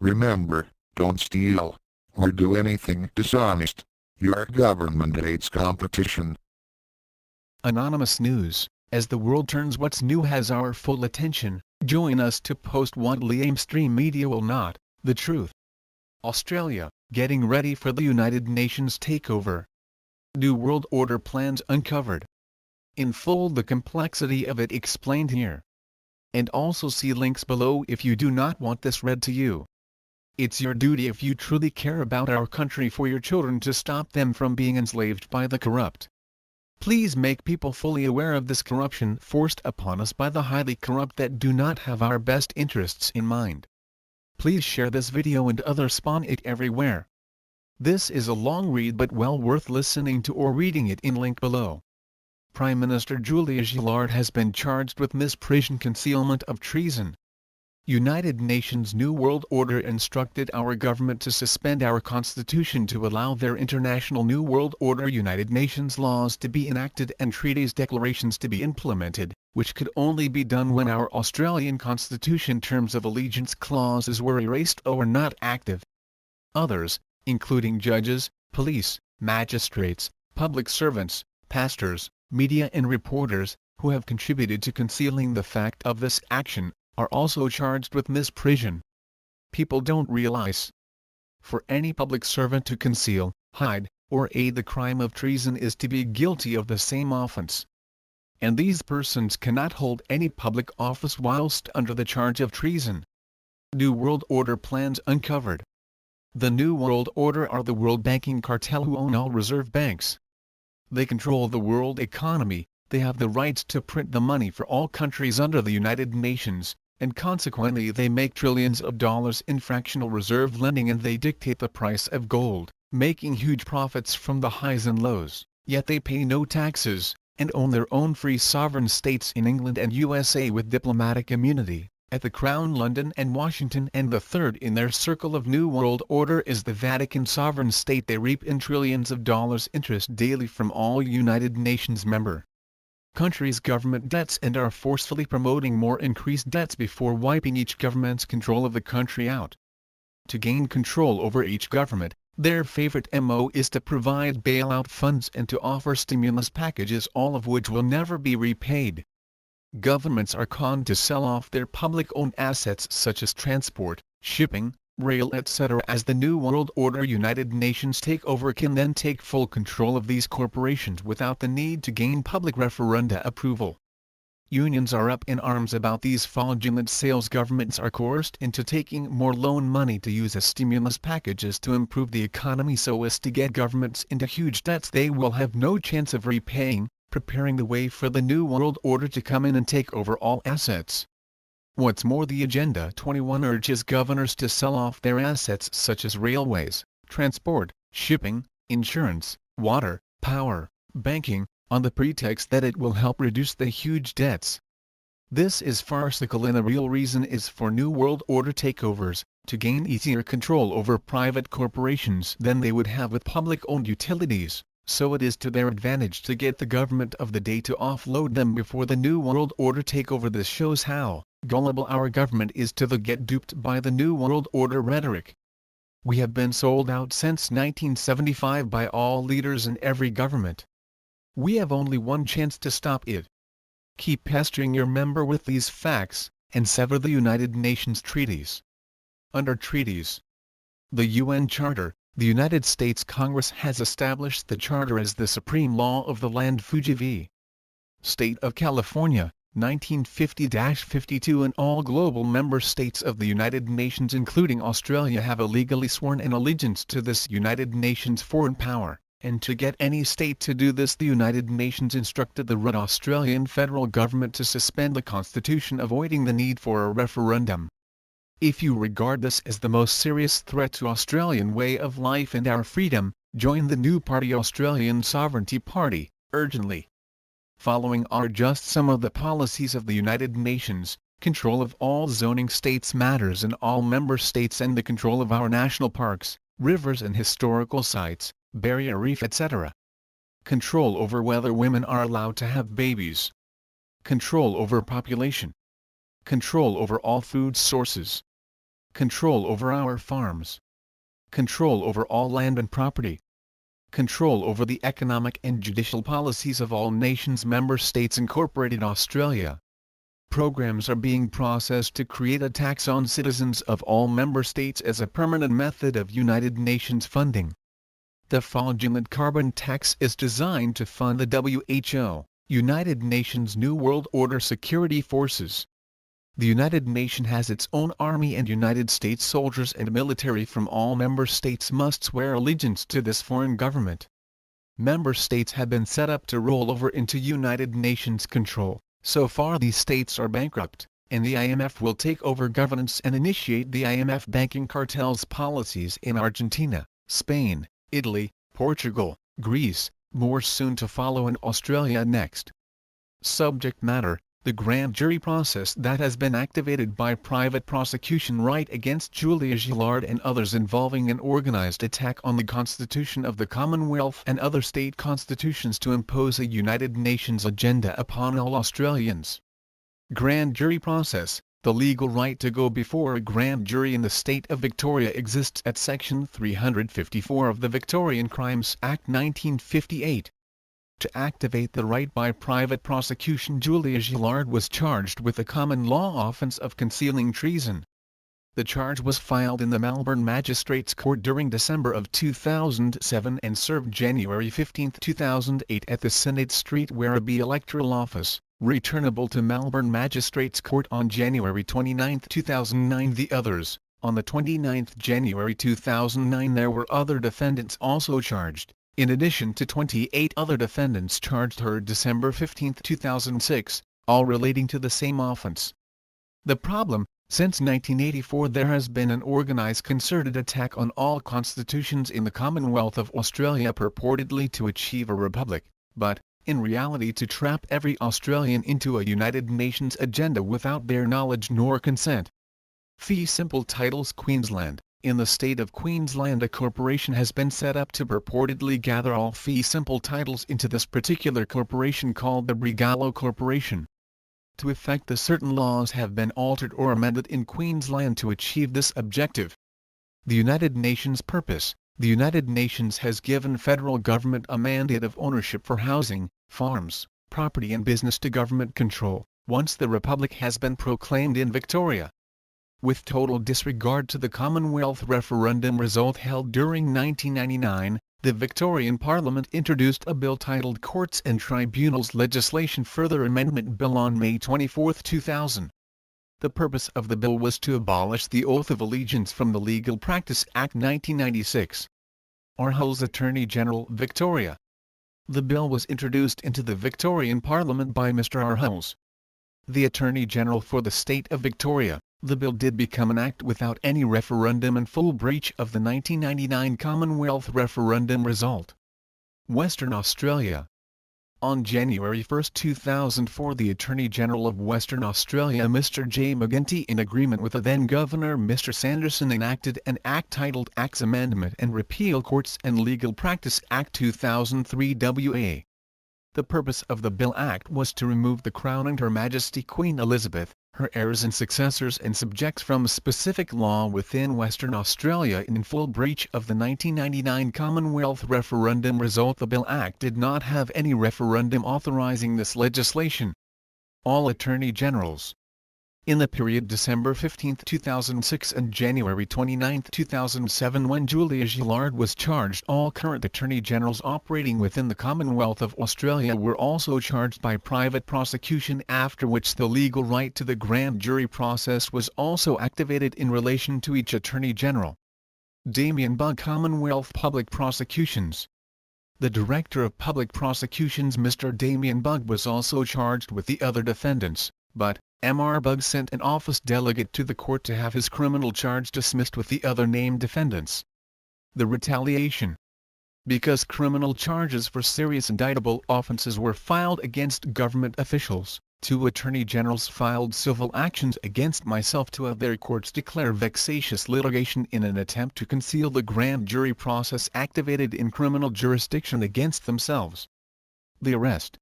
Remember, don't steal or do anything dishonest. Your government hates competition. Anonymous News. As the world turns, what's new has our full attention. Join us to post what mainstream media will not. The truth. Australia, getting ready for the United Nations takeover. New World Order plans uncovered. In full, the complexity of it explained here. And also see links below if you do not want this read to you. It's your duty, if you truly care about our country, for your children to stop them from being enslaved by the corrupt. Please make people fully aware of this corruption forced upon us by the highly corrupt that do not have our best interests in mind. Please share this video and others spawn it everywhere. This is a long read but well worth listening to or reading it in link below. Prime Minister Julia Gillard has been charged with misprision, concealment of treason. United Nations New World Order instructed our government to suspend our constitution to allow their international New World Order United Nations laws to be enacted and treaties declarations to be implemented, which could only be done when our Australian constitution terms of allegiance clauses were erased or were not active. Others, including judges, police, magistrates, public servants, pastors, media and reporters, who have contributed to concealing the fact of this action, are also charged with misprision. People don't realize. For any public servant to conceal, hide, or aid the crime of treason is to be guilty of the same offense. And these persons cannot hold any public office whilst under the charge of treason. New World Order plans uncovered. The New World Order are the world banking cartel who own all reserve banks. They control the world economy. They have the rights to print the money for all countries under the United Nations, and consequently they make trillions of dollars in fractional reserve lending, and they dictate the price of gold, making huge profits from the highs and lows, yet they pay no taxes, and own their own free sovereign states in England and USA with diplomatic immunity, at the Crown, London and Washington, and the third in their circle of New World Order is the Vatican sovereign state. They reap in trillions of dollars interest daily from all United Nations member countries' government debts, and are forcefully promoting more increased debts before wiping each government's control of the country out. To gain control over each government, their favorite MO is to provide bailout funds and to offer stimulus packages, all of which will never be repaid. Governments are conned to sell off their public-owned assets such as transport, shipping, rail, etc. as the New World Order United Nations takeover can then take full control of these corporations without the need to gain public referenda approval. Unions are up in arms about these fraudulent sales. Governments are coerced into taking more loan money to use as stimulus packages to improve the economy so as to get governments into huge debts they will have no chance of repaying, preparing the way for the New World Order to come in and take over all assets. What's more, the Agenda 21 urges governors to sell off their assets such as railways, transport, shipping, insurance, water, power, banking, on the pretext that it will help reduce the huge debts. This is farcical, and the real reason is for New World Order takeovers, to gain easier control over private corporations than they would have with public-owned utilities, so it is to their advantage to get the government of the day to offload them before the New World Order takeover. This shows how gullible our government is to get duped by the New World Order rhetoric. We have been sold out since 1975 by all leaders in every government. We have only one chance to stop it. Keep pestering your member with these facts, and sever the United Nations treaties. Under treaties, the UN Charter, the United States Congress has established the Charter as the supreme law of the land. Fuji v. State of California, 1950-52, and all global member states of the United Nations including Australia have illegally sworn an allegiance to this United Nations foreign power, and to get any state to do this the United Nations instructed the Australian federal government to suspend the constitution, avoiding the need for a referendum. If you regard this as the most serious threat to Australian way of life and our freedom, join the new party, Australian Sovereignty Party, urgently. Following are just some of the policies of the United Nations: control of all zoning states matters in all member states, and the control of our national parks, rivers and historical sites, barrier reef, etc. Control over whether women are allowed to have babies. Control over population. Control over all food sources. control over our farms, control over all land and property, control over the economic and judicial policies of all nations member states incorporated Australia. Programs are being processed to create a tax on citizens of all member states as a permanent method of United Nations funding. The fraudulent carbon tax is designed to fund the WHO, United Nations New World Order security forces. The United Nations has its own army, and United States soldiers and military from all member states must swear allegiance to this foreign government. Member states have been set up to roll over into United Nations control. So far these states are bankrupt, and the IMF will take over governance and initiate the IMF banking cartel's policies in Argentina, Spain, Italy, Portugal, Greece, more soon to follow, and Australia next. Subject matter: the grand jury process that has been activated by private prosecution right against Julia Gillard and others involving an organized attack on the Constitution of the Commonwealth and other state constitutions to impose a United Nations agenda upon all Australians. Grand jury process: the legal right to go before a grand jury in the state of Victoria exists at Section 354 of the Victorian Crimes Act 1958. To activate the right by private prosecution, Julia Gillard was charged with the common law offence of concealing treason. The charge was filed in the Melbourne Magistrates Court during December of 2007 and served January 15, 2008 at the Senate Street Werribee Electoral Office, returnable to Melbourne Magistrates Court on January 29, 2009. The others: on the 29th January 2009 there were other defendants also charged, in addition to 28 other defendants charged heard December 15, 2006, all relating to the same offence. The problem: since 1984 there has been an organised concerted attack on all constitutions in the Commonwealth of Australia purportedly to achieve a republic, but, in reality to trap every Australian into a United Nations agenda without their knowledge nor consent. Fee simple titles: Queensland. In the state of Queensland a corporation has been set up to purportedly gather all fee simple titles into this particular corporation called the Brigalow Corporation. To effect this, certain laws have been altered or amended in Queensland to achieve this objective. The United Nations purpose: the United Nations has given federal government a mandate of ownership for housing, farms, property and business to government control, once the Republic has been proclaimed in Victoria. With total disregard to the Commonwealth referendum result held during 1999, the Victorian Parliament introduced a bill titled Courts and Tribunals Legislation Further Amendment Bill on May 24, 2000. The purpose of the bill was to abolish the Oath of Allegiance from the Legal Practice Act 1996. Arhul's Attorney General, Victoria. The bill was introduced into the Victorian Parliament by Mr. Arhul's, the Attorney General for the State of Victoria. The bill did become an act without any referendum, in full breach of the 1999 Commonwealth referendum result. Western Australia. On January 1, 2004 the Attorney General of Western Australia Mr. J. McGuinty, in agreement with the then Governor Mr. Sanderson, enacted an act titled Acts Amendment and Repeal Courts and Legal Practice Act 2003 WA. The purpose of the Bill Act was to remove the Crown and Her Majesty Queen Elizabeth, her heirs and successors and subjects from specific law within Western Australia in full breach of the 1999 Commonwealth referendum result. The Bill Act did not have any referendum authorising this legislation. All Attorney Generals. In the period December 15, 2006 and January 29, 2007, when Julia Gillard was charged, all current Attorney Generals operating within the Commonwealth of Australia were also charged by private prosecution, after which the legal right to the grand jury process was also activated in relation to each Attorney General. Damien Bugg, Commonwealth Public Prosecutions. The Director of Public Prosecutions Mr. Damien Bugg was also charged with the other defendants, but Mr. Bugg sent an office delegate to the court to have his criminal charge dismissed with the other named defendants. The retaliation. Because criminal charges for serious indictable offences were filed against government officials, 2 Attorney Generals filed civil actions against myself to have their courts declare vexatious litigation in an attempt to conceal the grand jury process activated in criminal jurisdiction against themselves. The arrest.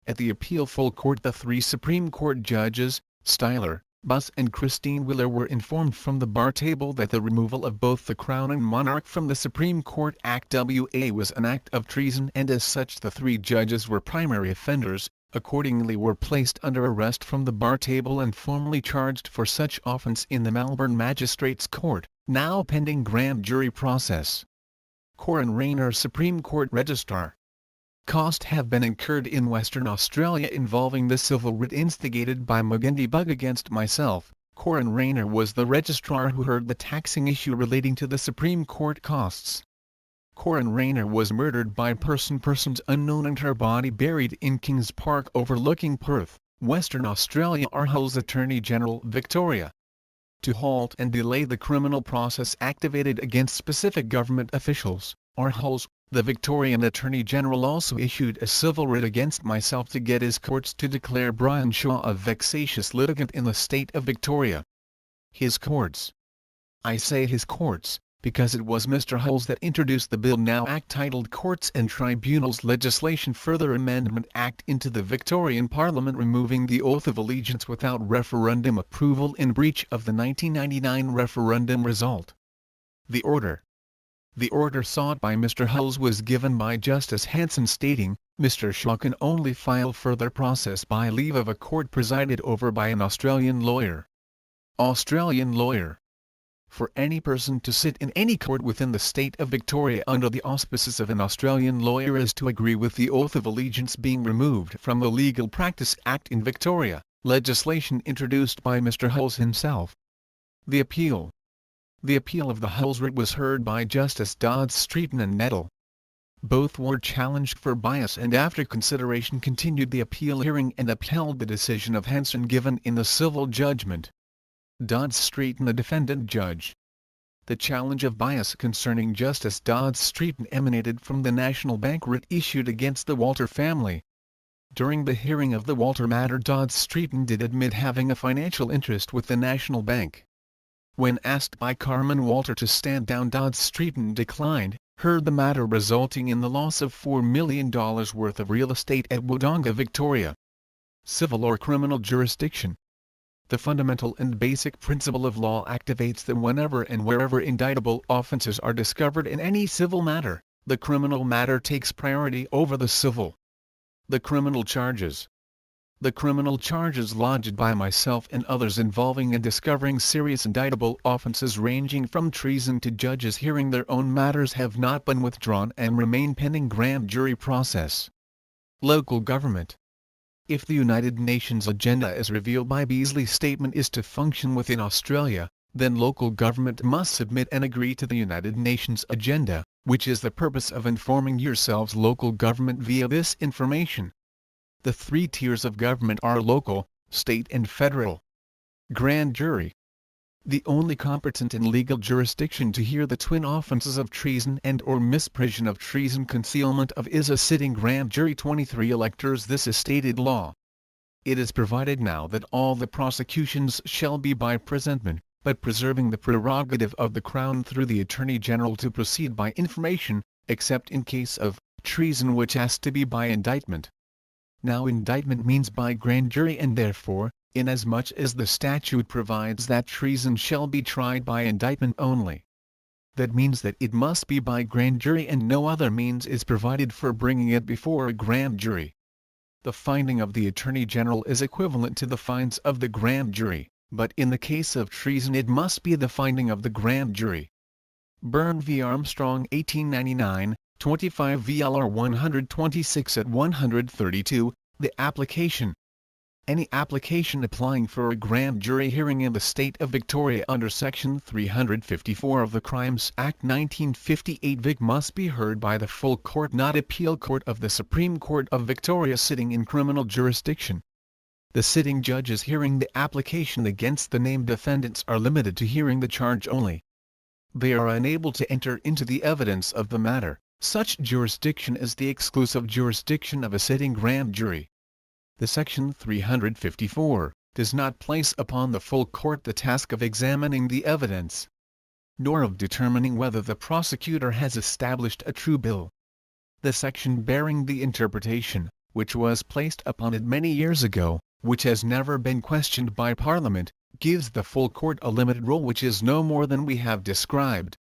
At the appeal full court, the 3 Supreme Court judges, Styler, Bus and Christine Wheeler were informed from the bar table that the removal of both the Crown and Monarch from the Supreme Court Act WA was an act of treason, and as such the three judges were primary offenders, accordingly were placed under arrest from the bar table and formally charged for such offence in the Melbourne Magistrates Court, now pending grand jury process. Corryn Rayner, Supreme Court Registrar. Costs have been incurred in Western Australia involving the civil writ instigated by McGinty Bug against myself. Corryn Rayner was the registrar who heard the taxing issue relating to the Supreme Court costs. Corryn Rayner was murdered by persons unknown and her body buried in Kings Park overlooking Perth, Western Australia. Hull's Attorney General Victoria. To halt and delay the criminal process activated against specific government officials, Hull's, the Victorian Attorney General also issued a civil writ against myself to get his courts to declare Brian Shaw a vexatious litigant in the state of Victoria. His courts. I say his courts, because it was Mr. Hulls that introduced the bill now Act titled Courts and Tribunals Legislation Further Amendment Act into the Victorian Parliament, removing the oath of allegiance without referendum approval in breach of the 1999 referendum result. The order sought by Mr. Hulls was given by Justice Hanson, stating, Mr. Shaw can only file further process by leave of a court presided over by an Australian lawyer. Australian lawyer. For any person to sit in any court within the state of Victoria under the auspices of an Australian lawyer is to agree with the oath of allegiance being removed from the Legal Practice Act in Victoria, legislation introduced by Mr. Hulls himself. The appeal. The appeal of the Hulls writ was heard by Justice Dodds, Streeton and Nettle. Both were challenged for bias and after consideration continued the appeal hearing and upheld the decision of Hanson given in the civil judgment. Dodds Streeton, the defendant judge. The challenge of bias concerning Justice Dodds Streeton emanated from the National Bank writ issued against the Walter family. During the hearing of the Walter matter, Dodds Streeton did admit having a financial interest with the National Bank. When asked by Carmen Walter to stand down, Dodds Streeton declined, heard the matter resulting in the loss of $4 million worth of real estate at Wodonga, Victoria. Civil or criminal jurisdiction. The fundamental and basic principle of law activates that whenever and wherever indictable offences are discovered in any civil matter, the criminal matter takes priority over the civil. The criminal charges. The criminal charges lodged by myself and others involving and discovering serious indictable offences ranging from treason to judges hearing their own matters have not been withdrawn and remain pending grand jury process. Local government. If the United Nations agenda as revealed by Beasley's statement is to function within Australia, then local government must submit and agree to the United Nations agenda, which is the purpose of informing yourselves local government via this information. The three tiers of government are local, state and federal. Grand jury. The only competent and legal jurisdiction to hear the twin offences of treason and or misprision of treason concealment of is a sitting grand jury. 23 electors. This is stated law. It is provided now that all the prosecutions shall be by presentment, but preserving the prerogative of the Crown through the Attorney General to proceed by information, except in case of treason which has to be by indictment. Now indictment means by grand jury, and therefore, inasmuch as the statute provides that treason shall be tried by indictment only, that means that it must be by grand jury and no other means is provided for bringing it before a grand jury. The finding of the Attorney General is equivalent to the findings of the grand jury, but in the case of treason it must be the finding of the grand jury. Byrne v. Armstrong 1899, 25 VLR 126 at 132, the application. Any application applying for a grand jury hearing in the state of Victoria under Section 354 of the Crimes Act 1958 Vic must be heard by the full court, not appeal court of the Supreme Court of Victoria sitting in criminal jurisdiction. The sitting judges hearing the application against the named defendants are limited to hearing the charge only. They are unable to enter into the evidence of the matter. Such jurisdiction is the exclusive jurisdiction of a sitting grand jury. The Section 354 does not place upon the full court the task of examining the evidence, nor of determining whether the prosecutor has established a true bill. The section bearing the interpretation, which was placed upon it many years ago, which has never been questioned by Parliament, gives the full court a limited role which is no more than we have described.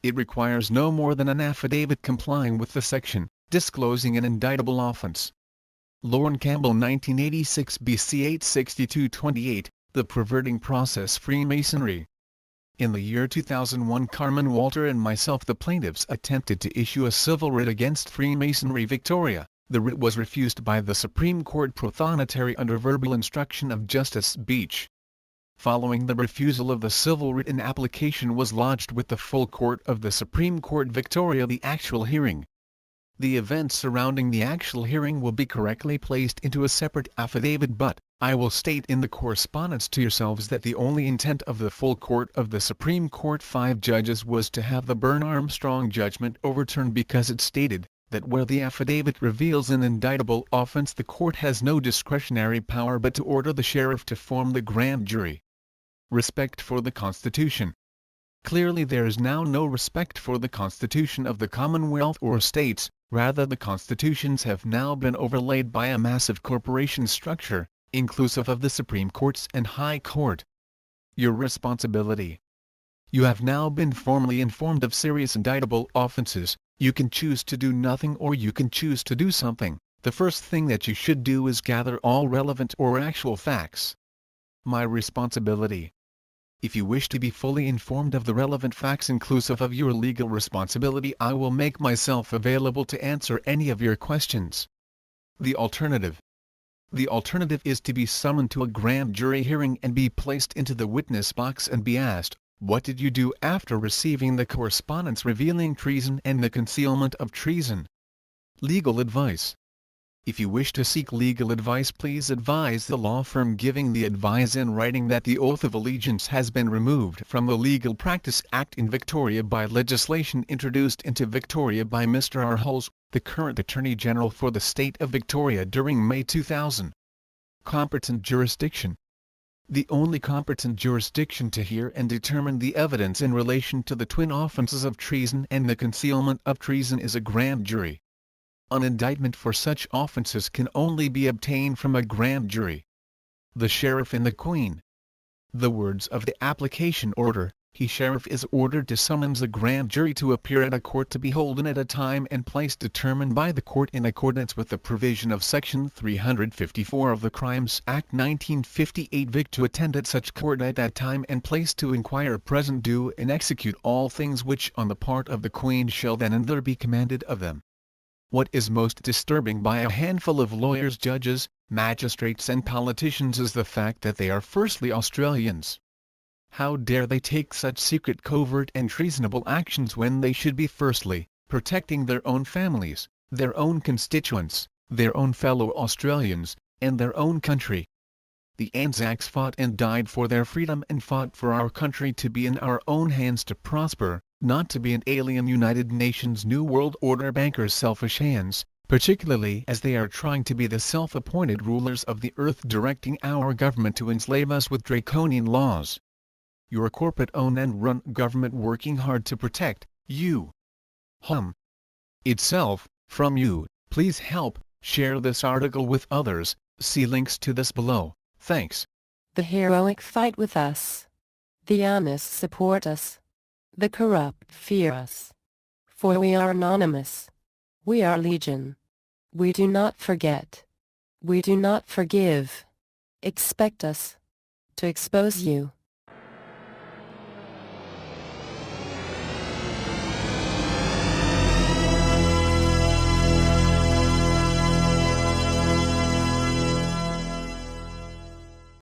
It requires no more than an affidavit complying with the section, disclosing an indictable offense. Lorne Campbell 1986 BC 862-28, The Perverting Process Freemasonry. In the year 2001 Carmen Walter and myself the plaintiffs attempted to issue a civil writ against Freemasonry Victoria. The writ was refused by the Supreme Court prothonotary under verbal instruction of Justice Beach. Following the refusal of the civil writ, an application was lodged with the full court of the Supreme Court Victoria. The actual hearing. The events surrounding the actual hearing will be correctly placed into a separate affidavit, but I will state in the correspondence to yourselves that the only intent of the full court of the Supreme Court 5 judges was to have the Byrne-Armstrong judgment overturned because it stated that where the affidavit reveals an indictable offense the court has no discretionary power but to order the sheriff to form the grand jury. Respect for the Constitution. Clearly there is now no respect for the Constitution of the Commonwealth or states, rather the constitutions have now been overlaid by a massive corporation structure, inclusive of the Supreme Courts and High Court. Your responsibility. You have now been formally informed of serious indictable offenses. You can choose to do nothing or you can choose to do something. The first thing that you should do is gather all relevant or actual facts. My responsibility. If you wish to be fully informed of the relevant facts inclusive of your legal responsibility, I will make myself available to answer any of your questions. The alternative. The alternative is to be summoned to a grand jury hearing and be placed into the witness box and be asked, what did you do after receiving the correspondence revealing treason and the concealment of treason? Legal advice. If you wish to seek legal advice, please advise the law firm giving the advice in writing that the oath of allegiance has been removed from the Legal Practice Act in Victoria by legislation introduced into Victoria by Mr. R. Hulls, the current Attorney General for the State of Victoria during May 2000. Competent jurisdiction. The only competent jurisdiction to hear and determine the evidence in relation to the twin offences of treason and the concealment of treason is a grand jury. An indictment for such offences can only be obtained from a grand jury. The Sheriff and the Queen. The words of the application order, he sheriff is ordered to summons a grand jury to appear at a court to be holden at a time and place determined by the court in accordance with the provision of Section 354 of the Crimes Act 1958 Vic to attend at such court at that time and place to inquire, present, do and execute all things which on the part of the Queen shall then and there be commanded of them. What is most disturbing by a handful of lawyers, judges, magistrates and politicians is the fact that they are firstly Australians. How dare they take such secret, covert and treasonable actions when they should be firstly protecting their own families, their own constituents, their own fellow Australians, and their own country. The Anzacs fought and died for their freedom and fought for our country to be in our own hands to prosper, not to be in alien United Nations New World Order bankers' selfish hands, particularly as they are trying to be the self-appointed rulers of the earth, directing our government to enslave us with draconian laws. Your corporate-owned and run government working hard to protect you. Itself, from you. Please help, share this article with others, see links to this below. Thanks. The heroic fight with us. The honest support us. The corrupt fear us. For we are anonymous. We are legion. We do not forget. We do not forgive. Expect us to expose you.